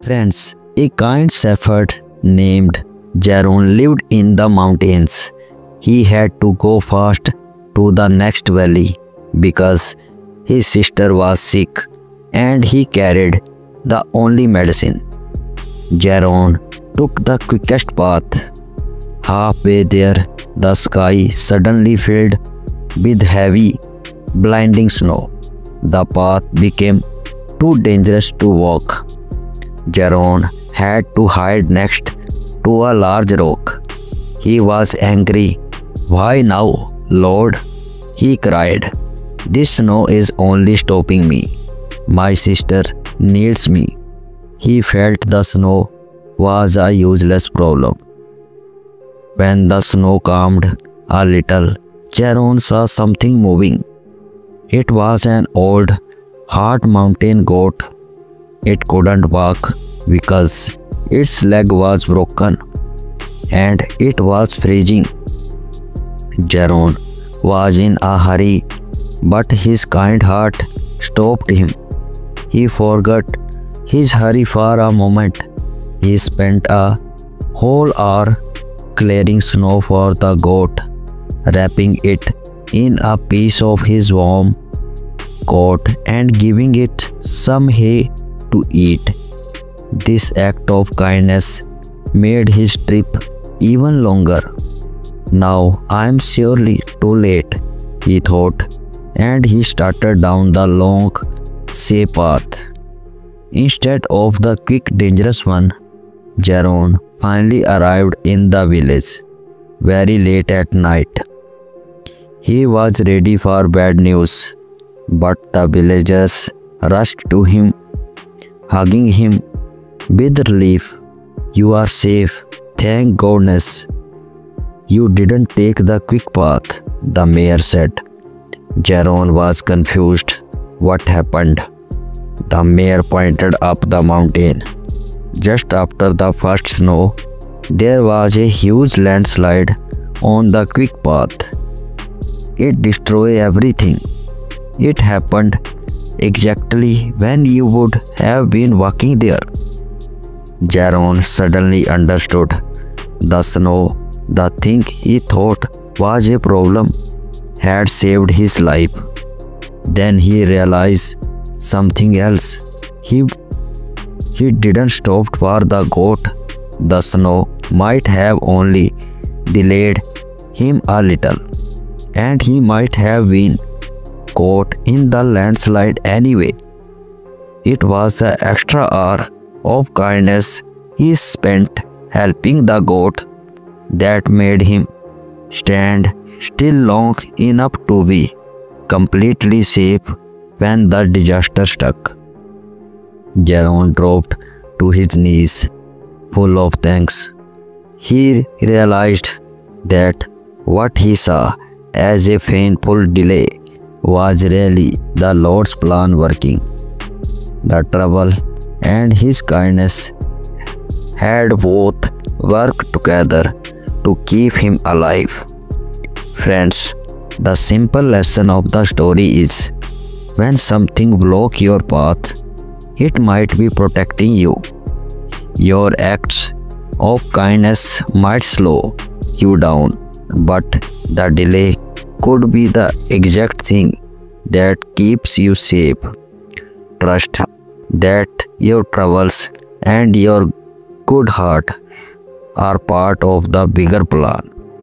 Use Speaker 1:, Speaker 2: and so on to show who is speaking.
Speaker 1: Friends, a kind shepherd named Jaron lived in the mountains. He had to go fast to the next valley because his sister was sick and he carried the only medicine. Jaron took the quickest path. Halfway there, the sky suddenly filled with heavy, blinding snow. The path became too dangerous to walk. Jaron had to hide next to a large rock. He was angry. "Why now, Lord?" he cried. "This snow is only stopping me. My sister needs me." He felt the snow was a useless problem. When the snow calmed a little, Jaron saw something moving. It was an old, hard mountain goat. It couldn't walk because its leg was broken and it was freezing. Jaron was in a hurry, but his kind heart stopped him. He forgot his hurry for a moment. He spent a whole hour clearing snow for the goat, wrapping it in a piece of his warm coat and giving it some hay to eat. This act of kindness made his trip even longer. "Now I am surely too late," he thought, and he started down the long, safe path instead of the quick, dangerous one. Jaron finally arrived in the village very late at night. He was ready for bad news, but the villagers rushed to him, hugging him with relief. "You are safe, thank goodness. You didn't take the quick path," the mayor said. Jaron was confused. What happened? The mayor pointed up the mountain. Just after the first snow, there was a huge landslide on the quick path. It destroyed everything. It happened exactly when you would have been walking there. Jaron suddenly understood. The snow, the thing he thought was a problem, had saved his life. Then he realized something else. He didn't stop for the goat. The snow might have only delayed him a little, and he might have been caught in the landslide anyway. It was the extra hour of kindness he spent helping the goat that made him stand still long enough to be completely safe when the disaster struck. Jaron dropped to his knees, full of thanks. He realized that what he saw as a painful delay was really the Lord's plan working. The trouble and his kindness had both worked together to keep him alive. Friends, the simple lesson of the story is, when something blocks your path, it might be protecting you. Your acts of kindness might slow you down, but the delay could be the exact thing that keeps you safe. Trust that your troubles and your good heart are part of the bigger plan.